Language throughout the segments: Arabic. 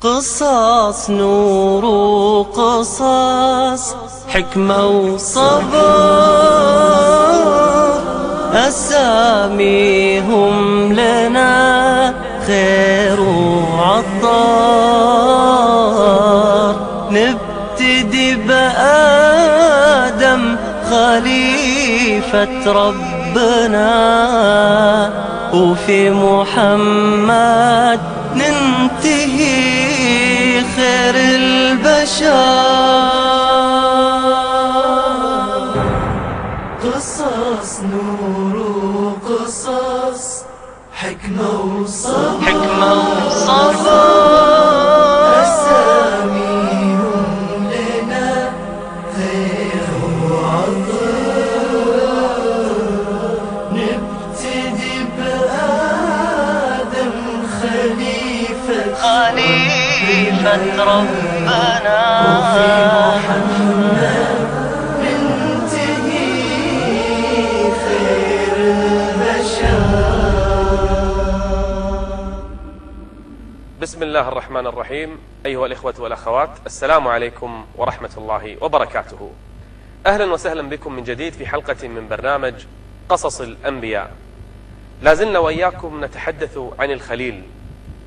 قصص نور وقصص حكمة وصبر، أساميهم لنا خير وعطار. نبتدي بآدم خليفة ربنا، وفي محمد ننتهي خير البشر. قصص نور وقصص حكمة وصبر، حكمة وصبر، أساميهم لنا خير وعطر. نبتدي بآدم خليفة ربنا، وفي محمد ننتهي خير البشر. بسم الله الرحمن الرحيم. أيها الإخوة والأخوات، السلام عليكم ورحمة الله وبركاته. أهلا وسهلا بكم من جديد في حلقة من برنامج قصص الأنبياء. لازلنا وإياكم نتحدث عن الخليل،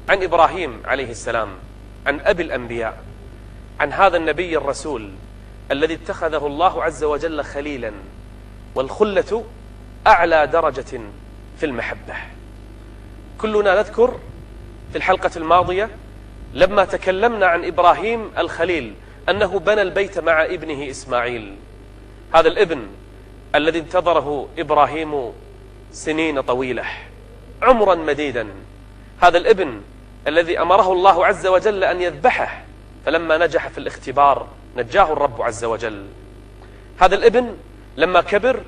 عن إبراهيم عليه السلام، عن أبي الأنبياء، عن هذا النبي الرسول الذي اتخذه الله عز وجل خليلا، والخلة أعلى درجة في المحبة. كلنا نذكر في الحلقة الماضية لما تكلمنا عن إبراهيم الخليل أنه بنى البيت مع ابنه إسماعيل، هذا الابن الذي انتظره إبراهيم سنين طويلة، عمرا مديدا. هذا الابن الذي أمره الله عز وجل أن يذبحه، فلما نجح في الاختبار نجاه الرب عز وجل. هذا الابن لما كبر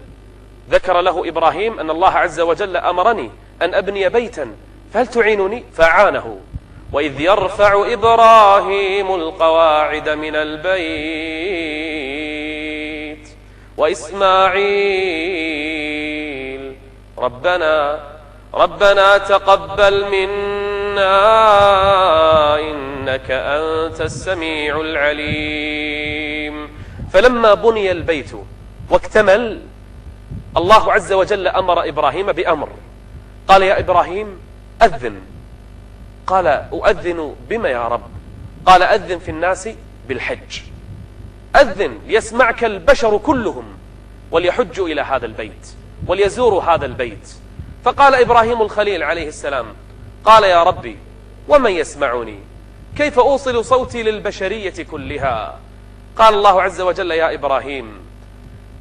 ذكر له إبراهيم أن الله عز وجل أمرني أن أبني بيتا فهل تعينني؟ فأعانه. وإذ يرفع إبراهيم القواعد من البيت وإسماعيل ربنا تقبل منا إنك أنت السميع العليم. فلما بني البيت واكتمل، الله عز وجل أمر إبراهيم بأمر، قال يا إبراهيم أذن. قال أؤذن بما يا رب؟ قال أذن في الناس بالحج، أذن ليسمعك البشر كلهم وليحجوا إلى هذا البيت وليزوروا هذا البيت. فقال إبراهيم الخليل عليه السلام، قال يا ربي ومن يسمعني؟ كيف أوصل صوتي للبشرية كلها؟ قال الله عز وجل يا إبراهيم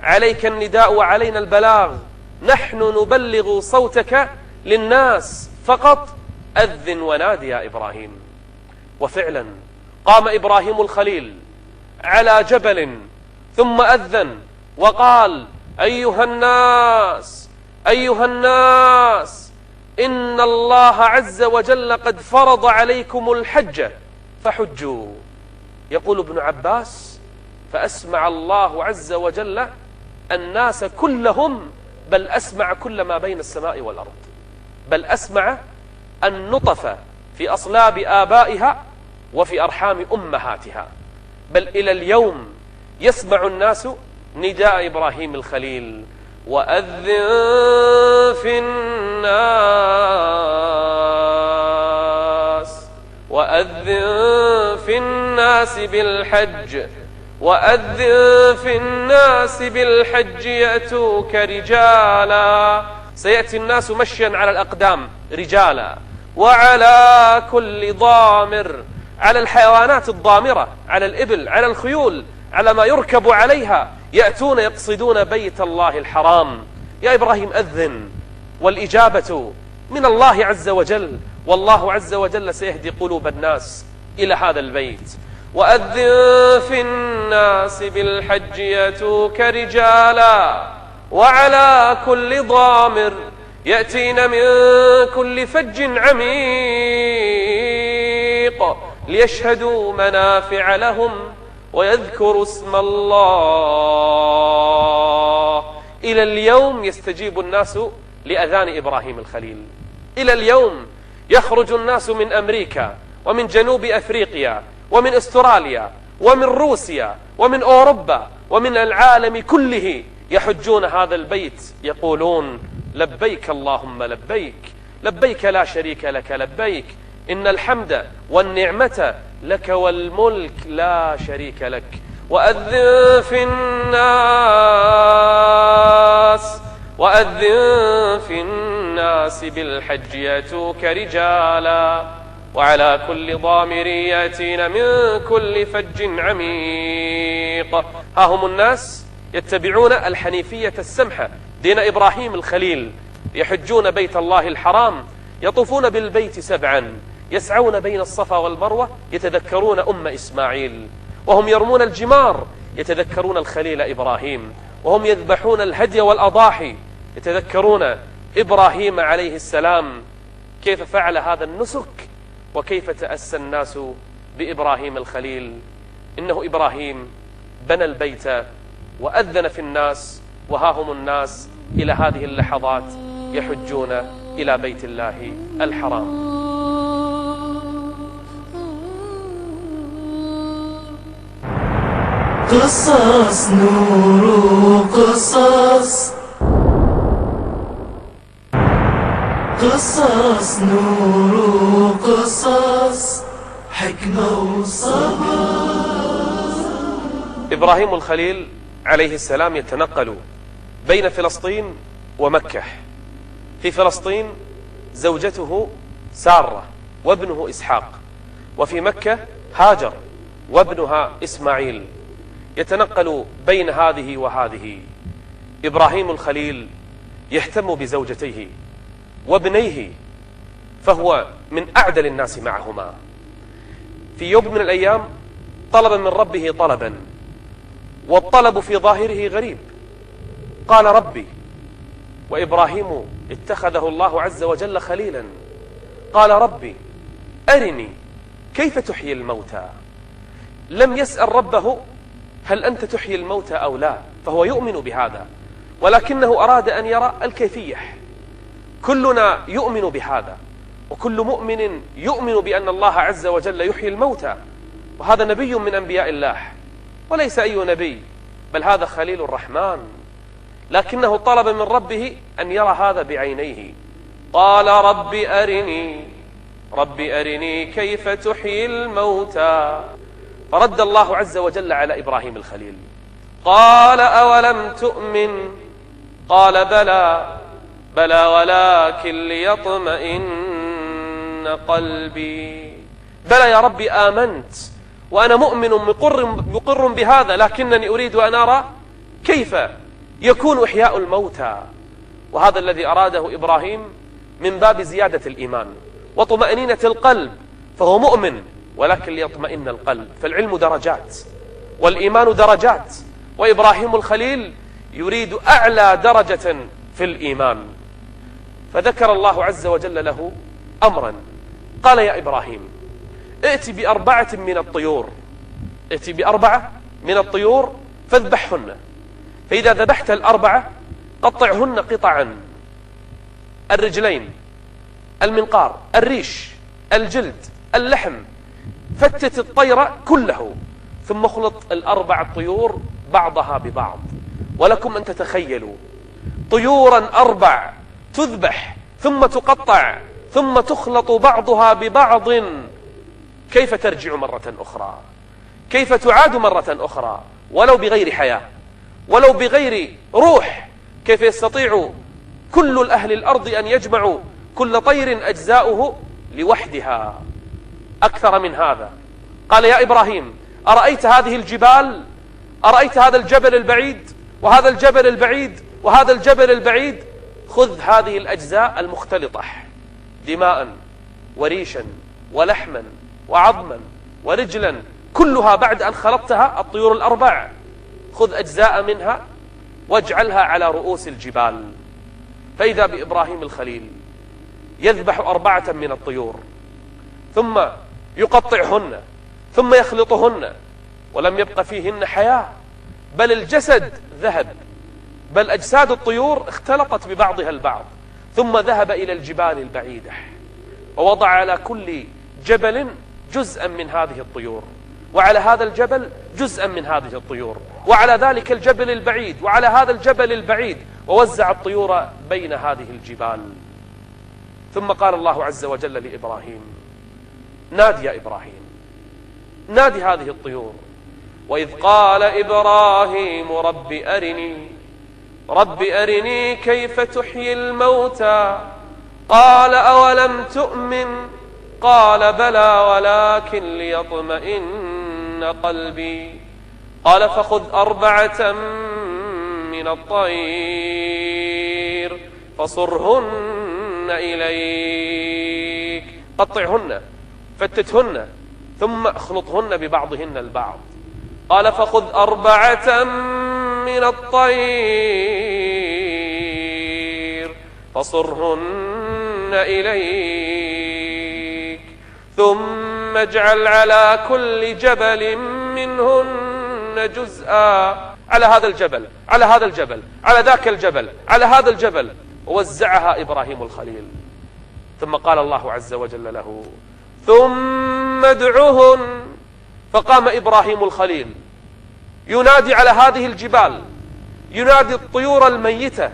عليك النداء وعلينا البلاغ، نحن نبلغ صوتك للناس فقط، أذن ونادي يا إبراهيم. وفعلا قام إبراهيم الخليل على جبل ثم أذن وقال أيها الناس إن الله عز وجل قد فرض عليكم الحج فحجوا. يقول ابن عباس فأسمع الله عز وجل الناس كلهم، بل أسمع كل ما بين السماء والأرض، بل أسمع النطف في أصلاب آبائها وفي أرحام أمهاتها، بل إلى اليوم يسمع الناس نداء إبراهيم الخليل وأذن في الناس بالحج يأتوك رجالا. سيأتي الناس مشيا على الأقدام رجالا، وعلى كل ضامر، على الحيوانات الضامرة، على الإبل، على الخيول، على ما يركب عليها، يأتون يقصدون بيت الله الحرام. يا إبراهيم أذن، والإجابة من الله عز وجل، والله عز وجل سيهدي قلوب الناس إلى هذا البيت. وأذن في الناس بالحج يأتوك رجالا وعلى كل ضامر يأتين من كل فج عميق ليشهدوا منافع لهم ويذكروا اسم الله. إلى اليوم يستجيب الناس لأذان إبراهيم الخليل، إلى اليوم يخرج الناس من أمريكا ومن جنوب أفريقيا ومن أستراليا ومن روسيا ومن أوروبا ومن العالم كله يحجون هذا البيت يقولون لبيك اللهم لبيك، لبيك لا شريك لك لبيك، إن الحمد والنعمة لك والملك لا شريك لك. وأذن في الناس بالحج يأتوك رجالا وعلى كل ضامر يأتين من كل فج عميق. ها هم الناس يتبعون الحنيفية السمحة دين إبراهيم الخليل، يحجون بيت الله الحرام، يطوفون بالبيت 7، يسعون بين الصفا والمروة، يتذكرون إسماعيل، وهم يرمون الجمار يتذكرون الخليل إبراهيم، وهم يذبحون الهدي والأضاحي يتذكرون إبراهيم عليه السلام كيف فعل هذا النسك وكيف تأسى الناس بإبراهيم الخليل. إنه إبراهيم بنى البيت وأذن في الناس، وها هم الناس إلى هذه اللحظات يحجون إلى بيت الله الحرام. قصص نور قصص، قصص نور قصص، حكمة وصبر. إبراهيم الخليل عليه السلام يتنقل بين فلسطين ومكة. في فلسطين زوجته سارة وابنه إسحاق، وفي مكة هاجر وابنها إسماعيل. يتنقل بين هذه وهذه. إبراهيم الخليل يهتم بزوجتيه وابنيه، فهو من أعدل الناس معهما. في يوم من الأيام طلب من ربه طلبا، والطلب في ظاهره غريب. قال ربي، وإبراهيم اتخذه الله عز وجل خليلا. قال ربي أرني كيف تحيي الموتى. لم يسأل ربه هل أنت تحيي الموتى أو لا، فهو يؤمن بهذا، ولكنه أراد أن يرى الكيفية. كلنا يؤمن بهذا، وكل مؤمن يؤمن بأن الله عز وجل يحيي الموتى، وهذا نبي من أنبياء الله، وليس أي نبي، بل هذا خليل الرحمن. لكنه طلب من ربه أن يرى هذا بعينيه. قال رب أرني كيف تحيي الموتى. فرد الله عز وجل على إبراهيم الخليل، قال أولم تؤمن؟ قال بلى ولكن ليطمئن قلبي. بلى يا ربي آمنت وأنا مؤمن مقر بهذا، لكنني أريد أن أرى كيف يكون إحياء الموتى. وهذا الذي أراده إبراهيم من باب زيادة الإيمان وطمأنينة القلب، فهو مؤمن ولكن ليطمئن القلب. فالعلم درجات والإيمان درجات، وإبراهيم الخليل يريد أعلى درجة في الإيمان. فذكر الله عز وجل له أمرا، قال يا إبراهيم ائت ب4 من الطيور، ائت ب4 من الطيور فاذبحهن، فإذا ذبحت 4 قطعهن قطعا، الرجلين، المنقار، الريش، الجلد، اللحم، فتت الطير كله، ثم اخلط 4 طيور بعضها ببعض. ولكم أن تتخيلوا طيورا 4 تذبح ثم تقطع ثم تخلط بعضها ببعض، كيف ترجع مرة أخرى، كيف تعاد مرة أخرى، ولو بغير حياة، ولو بغير روح. كيف يستطيع كل الأهل الأرض أن يجمعوا كل طير أجزاؤه لوحدها؟ أكثر من هذا. قال يا إبراهيم أرأيت هذه الجبال؟ أرأيت هذا الجبل البعيد وهذا الجبل البعيد وهذا الجبل البعيد؟ خذ هذه الأجزاء المختلطة، دماء وريشا ولحما وعظما ورجلا، كلها بعد أن خلطتها الطيور 4، خذ أجزاء منها واجعلها على رؤوس الجبال. فإذا بإبراهيم الخليل يذبح 4 من الطيور، ثم يقطعهن، ثم يخلطهن، ولم يبق فيهن حياة، بل الجسد ذهب، بل أجساد الطيور اختلطت ببعضها البعض. ثم ذهب إلى الجبال البعيدة ووضع على كل جبل جزءا من هذه الطيور، وعلى هذا الجبل جزءا من هذه الطيور، وعلى ذلك الجبل البعيد، وعلى هذا الجبل البعيد، ووزع الطيور بين هذه الجبال. ثم قال الله عز وجل لإبراهيم: نادي يا إبراهيم، نادي هذه الطيور. وإذ قال إبراهيم رب أرني كيف تحيي الموتى قال أولم تؤمن قال بلى ولكن ليطمئن قلبي قال فخذ 4 من الطير فصرهن إليك، قطعهن فتتهن ثم اخلطهن ببعضهن البعض. قال فخذ 4 من الطير فصرهن إليك ثم اجعل على كل جبل منهن جزءا، على هذا الجبل، على هذا الجبل، على ذاك الجبل، على هذا الجبل. ووزعها إبراهيم الخليل. ثم قال الله عز وجل له: ثم ادعهن. فقام إبراهيم الخليل ينادي على هذه الجبال، ينادي الطيور الميتة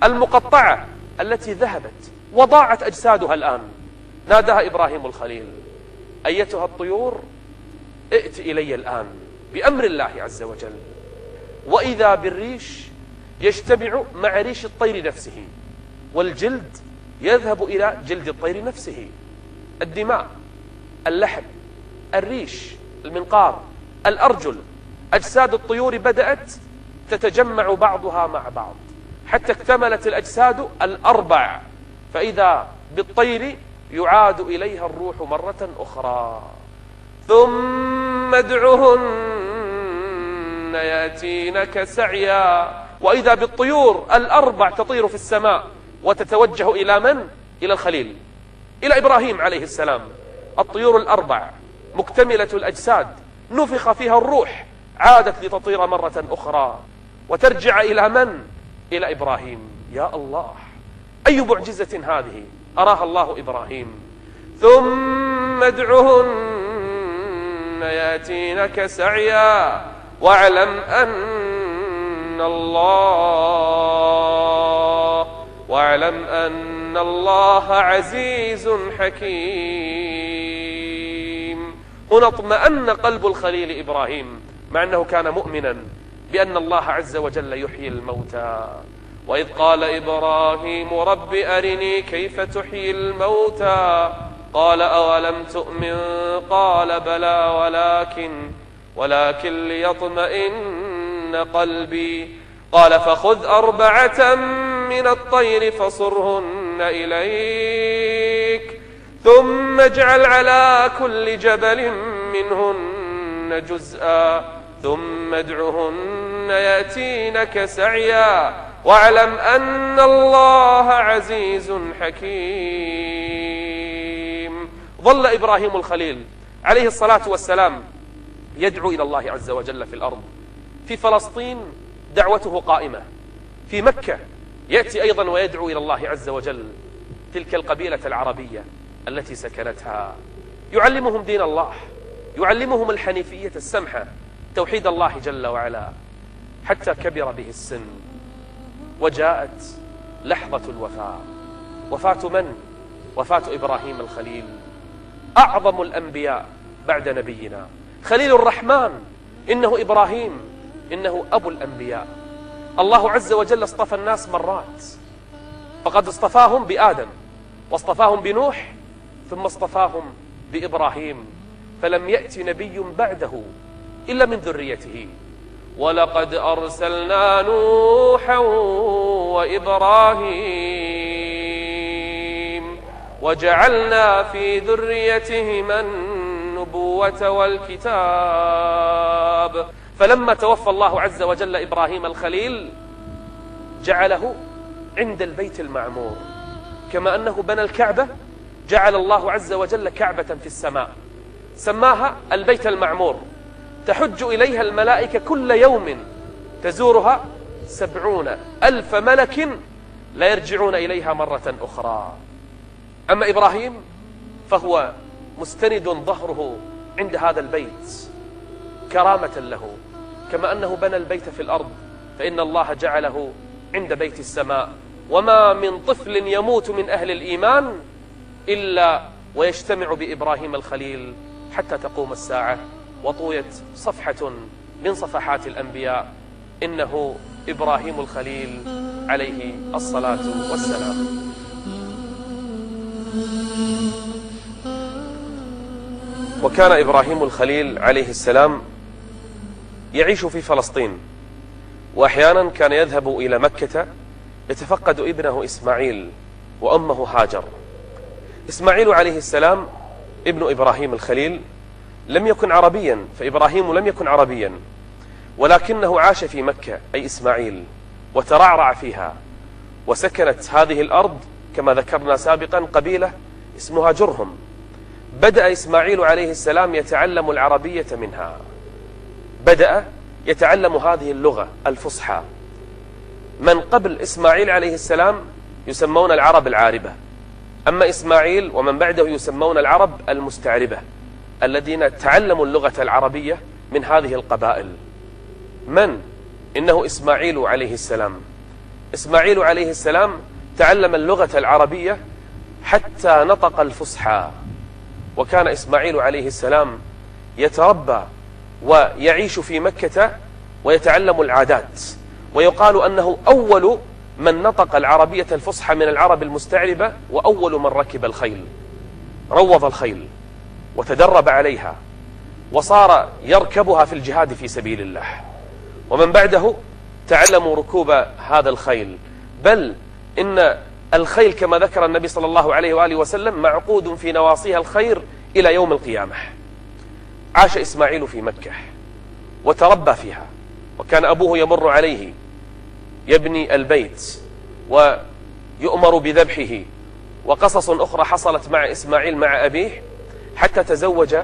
المقطعة التي ذهبت وضاعت أجسادها الآن. ناداها إبراهيم الخليل: أيتها الطيور ائت إلي الآن بأمر الله عز وجل. وإذا بالريش يجتمع مع ريش الطير نفسه، والجلد يذهب إلى جلد الطير نفسه، الدماء، اللحم، الريش، المنقار، الأرجل، أجساد الطيور بدأت تتجمع بعضها مع بعض حتى اكتملت الأجساد 4. فإذا بالطير يعاد إليها الروح مرة أخرى. ثم ادعهن يأتينك سعيا. وإذا بالطيور 4 تطير في السماء وتتوجه إلى من؟ إلى الخليل، إلى إبراهيم عليه السلام. الطيور 4 مكتملة الأجساد نفخ فيها الروح، عادت لتطير مرة أخرى وترجع إلى من؟ إلى إبراهيم. يا الله، أي معجزة هذه أراها الله إبراهيم. ثم ادعهن يأتينك سعيا واعلم أن الله عزيز حكيم. هنا اطمأن قلب الخليل إبراهيم، مع أنه كان مؤمنا بأن الله عز وجل يحيي الموتى. وإذ قال إبراهيم رب أرني كيف تحيي الموتى قال أولم تؤمن قال بلى ولكن ليطمئن قلبي قال فخذ 4 من الطير فصرهن إليك ثم اجعل على كل جبل منهن جزءا ثم ادعهن يأتينك سعيا واعلم أن الله عزيز حكيم. ظل إبراهيم الخليل عليه الصلاة والسلام يدعو إلى الله عز وجل في الأرض. في فلسطين دعوته قائمة، في مكة يأتي أيضا ويدعو إلى الله عز وجل تلك القبيلة العربية التي سكنتها، يعلمهم دين الله، يعلمهم الحنيفية السمحة، توحيد الله جل وعلا، حتى كبر به السن وجاءت لحظة الوفاة. وفاة من؟ وفاة إبراهيم الخليل، أعظم الأنبياء بعد نبينا، خليل الرحمن. إنه إبراهيم، إنه أبو الأنبياء. الله عز وجل اصطفى الناس مرات، فقد اصطفاهم بآدم، واصطفاهم بنوح، ثم اصطفاهم بإبراهيم، فلم يأتي نبي بعده إلا من ذريته. ولقد أرسلنا نوحا وإبراهيم وجعلنا في ذريتهما النبوة والكتاب. فلما توفى الله عز وجل إبراهيم الخليل جعله عند البيت المعمور، كما أنه بنى الكعبة جعل الله عز وجل كعبة في السماء سماها البيت المعمور، تحج إليها الملائكة كل يوم، تزورها 70,000 ملك لا يرجعون إليها مرة أخرى. أما إبراهيم فهو مستند ظهره عند هذا البيت كرامة له، كما أنه بنى البيت في الأرض فإن الله جعله عند بيت السماء. وما من طفل يموت من أهل الإيمان إلا ويجتمع بإبراهيم الخليل حتى تقوم الساعة وطويت صفحة من صفحات الأنبياء إنه إبراهيم الخليل عليه الصلاة والسلام. وكان إبراهيم الخليل عليه السلام يعيش في فلسطين، وأحيانا كان يذهب إلى مكة يتفقد ابنه إسماعيل وأمه هاجر. إسماعيل عليه السلام ابن إبراهيم الخليل لم يكن عربيا، فإبراهيم لم يكن عربيا، ولكنه عاش في مكة أي إسماعيل وترعرع فيها، وسكنت هذه الأرض كما ذكرنا سابقا قبيلة اسمها جرهم. بدأ إسماعيل عليه السلام يتعلم العربية منها، بدأ يتعلم هذه اللغة الفصحى. من قبل إسماعيل عليه السلام يسمون العرب العاربة، أما إسماعيل ومن بعده يسمون العرب المستعربة، الذين تعلموا اللغة العربية من هذه القبائل. من؟ إنه إسماعيل عليه السلام. إسماعيل عليه السلام تعلم اللغة العربية حتى نطق الفصحى. وكان إسماعيل عليه السلام يتربى ويعيش في مكة ويتعلم العادات، ويقال أنه أول من نطق العربية الفصحى من العرب المستعربة، وأول من ركب الخيل، روض الخيل وتدرب عليها وصار يركبها في الجهاد في سبيل الله. ومن بعده تعلموا ركوب هذا الخيل، بل إن الخيل كما ذكر النبي صلى الله عليه وآله وسلم معقود في نواصيها الخير إلى يوم القيامة. عاش إسماعيل في مكة وتربى فيها، وكان أبوه يمر عليه يبني البيت ويؤمر بذبحه. وقصص أخرى حصلت مع إسماعيل مع أبيه حتى تزوج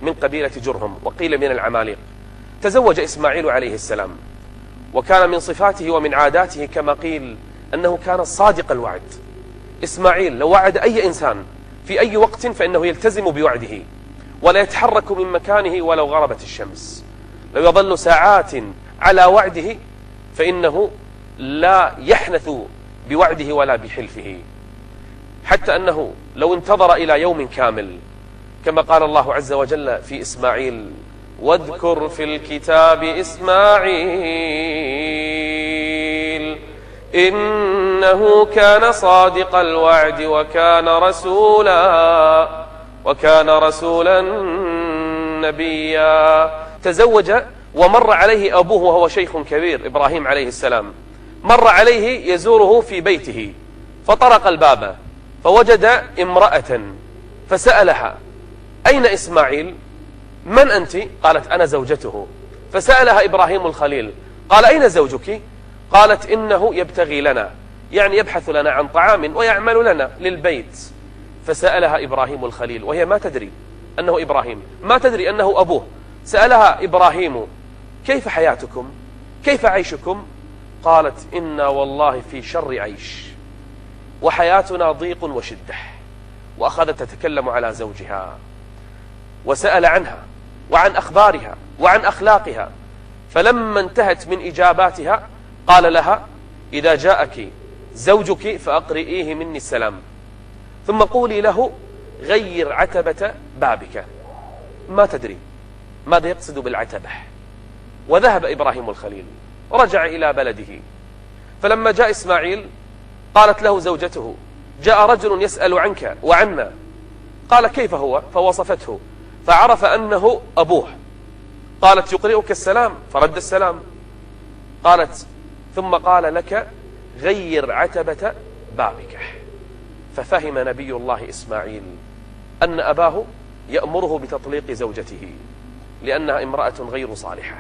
من قبيلة جرهم، وقيل من العماليق. تزوج إسماعيل عليه السلام، وكان من صفاته ومن عاداته كما قيل أنه كان صادق الوعد. إسماعيل لو وعد أي إنسان في أي وقت فإنه يلتزم بوعده ولا يتحرك من مكانه ولو غربت الشمس. لو يظل ساعات على وعده فإنه لا يحنث بوعده ولا بحلفه، حتى أنه لو انتظر إلى يوم كامل كما قال الله عز وجل في إسماعيل: واذكر في الكتاب إسماعيل إنه كان صادق الوعد وكان رسولا نبيا. تزوج ومر عليه أبوه وهو شيخ كبير إبراهيم عليه السلام، مر عليه يزوره في بيته فطرق الباب فوجد امرأة فسألها: أين إسماعيل؟ من أنت؟ قالت: أنا زوجته. فسألها إبراهيم الخليل قال: أين زوجك؟ قالت: إنه يبتغي لنا، يعني يبحث لنا عن طعام ويعمل لنا للبيت. فسألها إبراهيم الخليل وهي ما تدري أنه إبراهيم، ما تدري أنه أبوه. سألها إبراهيم: كيف حياتكم؟ كيف عيشكم؟ قالت: إنا والله في شر عيش وحياتنا ضيق وشدة. وأخذت تتكلم على زوجها وسأل عنها وعن أخبارها وعن أخلاقها. فلما انتهت من إجاباتها قال لها: إذا جاءك زوجك فأقرئيه مني السلام، ثم قولي له: غير عتبة بابك. ما تدري ماذا يقصد بالعتبة. وذهب إبراهيم الخليل ورجع إلى بلده. فلما جاء إسماعيل قالت له زوجته: جاء رجل يسأل عنك وعنا. قال: كيف هو؟ فوصفته فعرف أنه أبوه. قالت: يقرئك السلام؟ فرد السلام. قالت: ثم قال لك: غير عتبة بابك. ففهم نبي الله إسماعيل أن أباه يأمره بتطليق زوجته لأنها امرأة غير صالحة،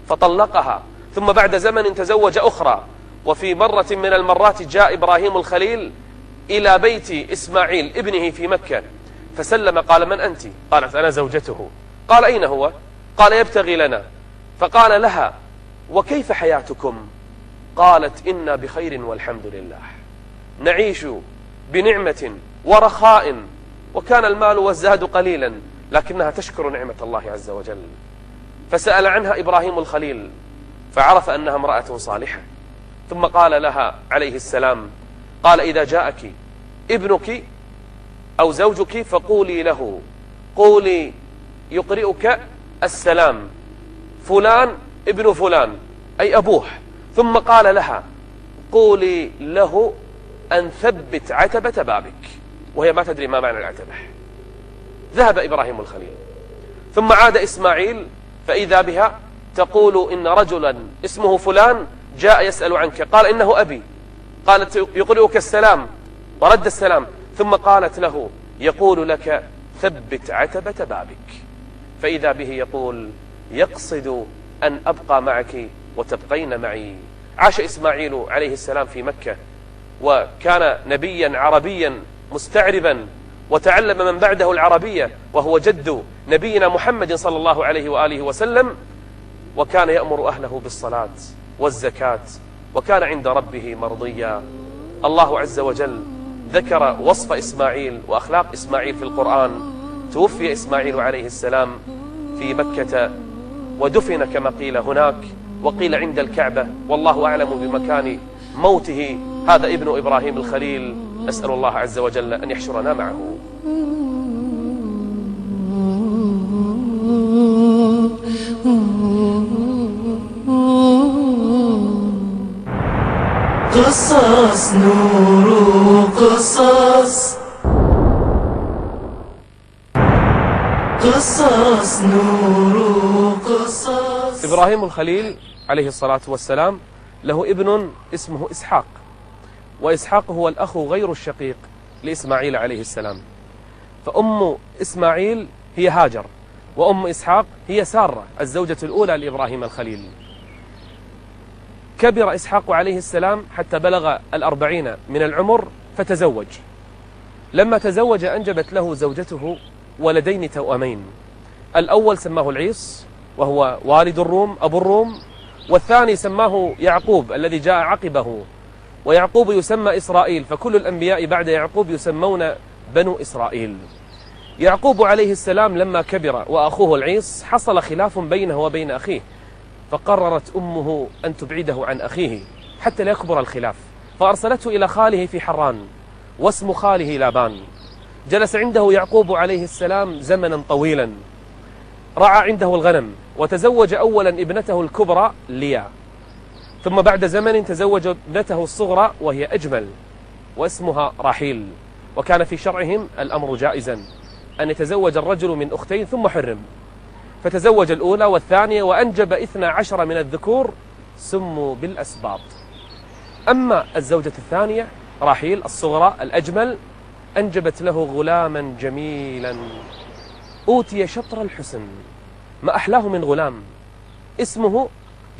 فطلقها. ثم بعد زمن تزوج أخرى. وفي مرة من المرات جاء إبراهيم الخليل إلى بيت إسماعيل ابنه في مكة فسلم. قال: من أنت؟ قالت: أنا زوجته. قال: أين هو؟ قال: يبتغي لنا. فقال لها: وكيف حياتكم؟ قالت: إنا بخير والحمد لله، نعيش بنعمة ورخاء وكان المال والزاد قليلا، لكنها تشكر نعمة الله عز وجل. فسأل عنها إبراهيم الخليل فعرف أنها امرأة صالحة، ثم قال لها عليه السلام، قال: إذا جاءك ابنك أو زوجك فقولي له، قولي يقرئك السلام فلان ابن فلان، أي أبوه. ثم قال لها: قولي له أن ثبت عتبة بابك، وهي ما تدري ما معنى العتبة. ذهب إبراهيم الخليل، ثم عاد إسماعيل فإذا بها تقول: إن رجلا اسمه فلان جاء يسأل عنك، قال: إنه أبي. قالت: يقرئك السلام، ورد السلام. ثم قالت له: يقول لك ثبت عتبة بابك. فإذا به يقول: يقصد أن أبقى معك وتبقين معي. عاش إسماعيل عليه السلام في مكة، وكان نبيا عربيا مستعربا، وتعلم من بعده العربية، وهو جد نبينا محمد صلى الله عليه وآله وسلم، وكان يأمر أهله بالصلاة والزكاة، وكان عند ربه مرضيا. الله عز وجل ذكر وصف إسماعيل وأخلاق إسماعيل في القرآن. توفي إسماعيل عليه السلام في مكة، ودفن كما قيل هناك، وقيل عند الكعبة، والله أعلم بمكان موته هذا ابن إبراهيم الخليل. أسأل الله عز وجل أن يحشرنا معه. قصص نور قصص، قصص نور قصص. إبراهيم الخليل عليه الصلاة والسلام له ابن اسمه إسحاق، وإسحاق هو الأخ غير الشقيق لإسماعيل عليه السلام. فأم إسماعيل هي هاجر، وأم إسحاق هي سارة الزوجة الأولى لإبراهيم الخليل. كبر إسحاق عليه السلام حتى بلغ 40 من العمر فتزوج. لما تزوج أنجبت له زوجته ولدين توأمين. الأول سماه العيص وهو والد الروم أبو الروم، والثاني سماه يعقوب الذي جاء عقبه، ويعقوب يسمى إسرائيل، فكل الأنبياء بعد يعقوب يسمون بنو إسرائيل. يعقوب عليه السلام لما كبر وأخوه العيص حصل خلاف بينه وبين أخيه، فقررت أمه أن تبعده عن أخيه حتى لا يكبر الخلاف، فأرسلته إلى خاله في حران، واسم خاله لابان. جلس عنده يعقوب عليه السلام زمنا طويلا، رعى عنده الغنم، وتزوج أولا ابنته الكبرى ليا، ثم بعد زمن تزوج ابنته الصغرى وهي أجمل واسمها راحيل. وكان في شرعهم الأمر جائزا أن يتزوج الرجل من أختين ثم حرم، فتزوج الأولى والثانية وأنجب 12 من الذكور سموا بالأسباط. أما الزوجة الثانية راحيل الصغرى الأجمل أنجبت له غلاما جميلا أوتي شطر الحسن، ما أحلاه من غلام، اسمه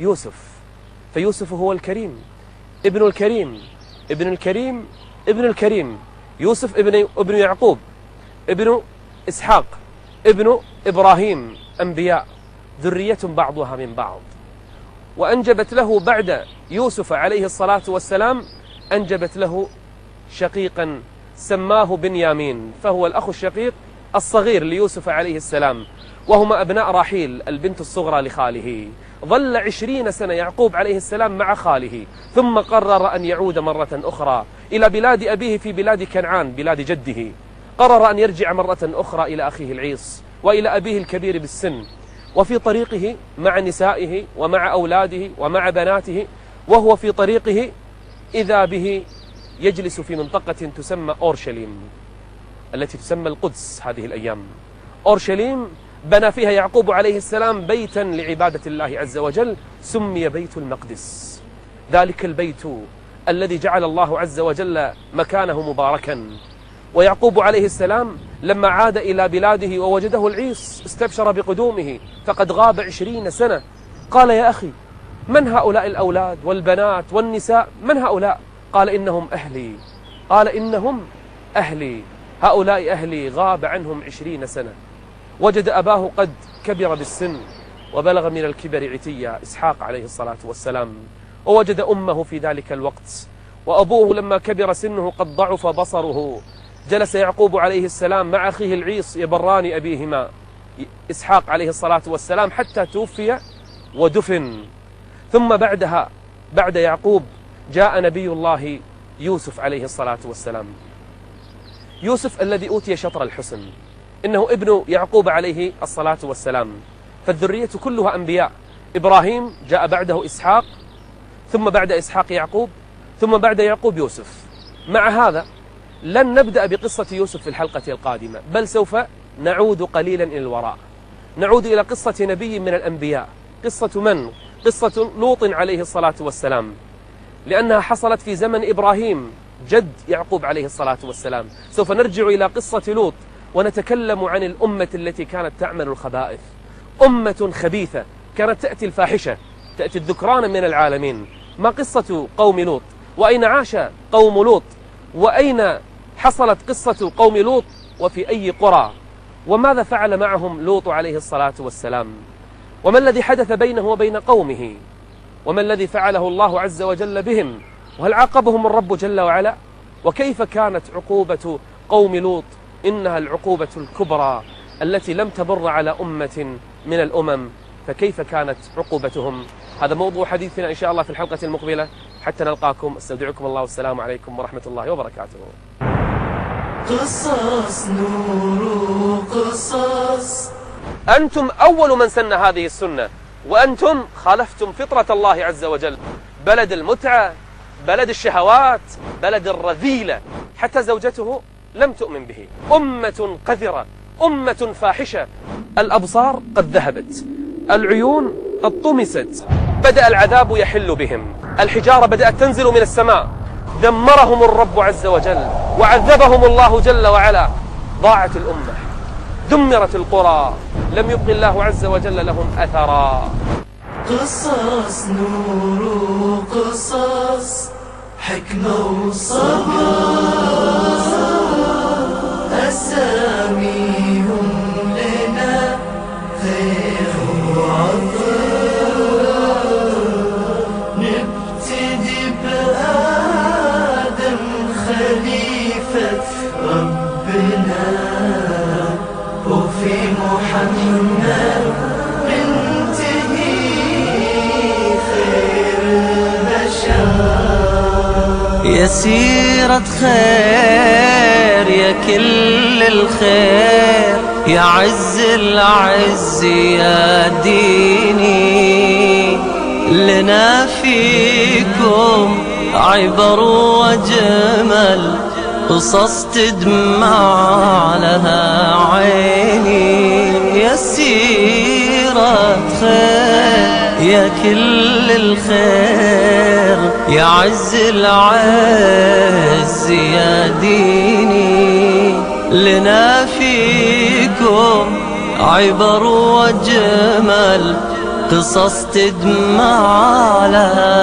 يوسف. فيوسف هو الكريم، ابن الكريم، ابن الكريم، ابن الكريم. يوسف ابن يعقوب، ابن إسحاق، ابن إبراهيم، أنبياء ذرية بعضها من بعض. وأنجبت له بعد يوسف عليه الصلاة والسلام أنجبت له شقيقا سماه بنيامين، فهو الأخ الشقيق الصغير ليوسف عليه السلام، وهما أبناء راحيل البنت الصغرى لخاله. ظل 20 سنة يعقوب عليه السلام مع خاله، ثم قرر أن يعود مرة أخرى إلى بلاد أبيه في بلاد كنعان بلاد جده. قرر أن يرجع مرة أخرى إلى أخيه العيص وإلى أبيه الكبير بالسن. وفي طريقه مع نسائه ومع أولاده ومع بناته، وهو في طريقه إذا به يجلس في منطقة تسمى أورشليم التي تسمى القدس هذه الأيام. أورشليم بنى فيها يعقوب عليه السلام بيتا لعبادة الله عز وجل سمي بيت المقدس، ذلك البيت الذي جعل الله عز وجل مكانه مباركا. ويعقوب عليه السلام لما عاد إلى بلاده ووجده العيص استبشر بقدومه، فقد غاب 20 سنة. قال: يا أخي، من هؤلاء الأولاد والبنات والنساء؟ من هؤلاء؟ قال: إنهم أهلي. قال: إنهم أهلي، هؤلاء أهلي، غاب عنهم 20 سنة. وجد أباه قد كبر بالسن وبلغ من الكبر عتيا، إسحاق عليه الصلاة والسلام، ووجد أمه في ذلك الوقت، وأبوه لما كبر سنه قد ضعف بصره، جلس يعقوب عليه السلام مع أخيه العيص يبران أبيهما إسحاق عليه الصلاة والسلام حتى توفي ودفن. ثم بعد يعقوب جاء نبي الله يوسف عليه الصلاة والسلام. يوسف الذي أوتي شطر الحسن، إنه ابن يعقوب عليه الصلاة والسلام، فالذرية كلها أنبياء. إبراهيم جاء بعده إسحاق، ثم بعد إسحاق يعقوب، ثم بعد يعقوب يوسف. مع هذا لن نبدأ بقصة يوسف في الحلقة القادمة، بل سوف نعود قليلا إلى الوراء، نعود إلى قصة نبي من الأنبياء. قصة من؟ قصة لوط عليه الصلاة والسلام، لأنها حصلت في زمن إبراهيم جد يعقوب عليه الصلاة والسلام. سوف نرجع إلى قصة لوط ونتكلم عن الأمة التي كانت تعمل الخبائث، أمة خبيثة كانت تأتي الفاحشة، تأتي الذكران من العالمين. ما قصة قوم لوط؟ وأين عاش قوم لوط؟ وأين حصلت قصة قوم لوط؟ وفي أي قرى؟ وماذا فعل معهم لوط عليه الصلاة والسلام؟ وما الذي حدث بينه وبين قومه؟ وما الذي فعله الله عز وجل بهم؟ وهل عاقبهم الرب جل وعلا؟ وكيف كانت عقوبة قوم لوط؟ إنها العقوبة الكبرى التي لم تمر على أمة من الأمم، فكيف كانت عقوبتهم؟ هذا موضوع حديثنا إن شاء الله في الحلقة المقبلة. حتى نلقاكم، استودعكم الله والسلام عليكم ورحمة الله وبركاته. قصص نور قصص. أنتم أول من سن هذه السنة، وأنتم خالفتم فطرة الله عز وجل. بلد المتعة، بلد الشهوات، بلد الرذيلة، حتى زوجته لم تؤمن به. أمة قذرة، أمة فاحشة. الأبصار قد ذهبت، العيون قد طمست، بدأ العذاب يحل بهم، الحجارة بدأت تنزل من السماء، دمرهم الرب عز وجل وعذبهم الله جل وعلا. ضاعت الأمة، دمرت القرى، لم يبق الله عز وجل لهم أثرا. قصص نور قصص، حكمة وصبر، أساميهم لنا خير وعطر. نبتدي بآدم خليفة ربنا، وفي محمد منتهي خير البشر. يا سيرة خير يا كل الخير، يا عز العز يا ديني، لنا فيكم عبر وجمل، قصص تدمع لها عيني. يا سيرة خير يا كل الخير، يا عز العز يا ديني، لنا فيكم عبر وجمل، قصص تدمع لها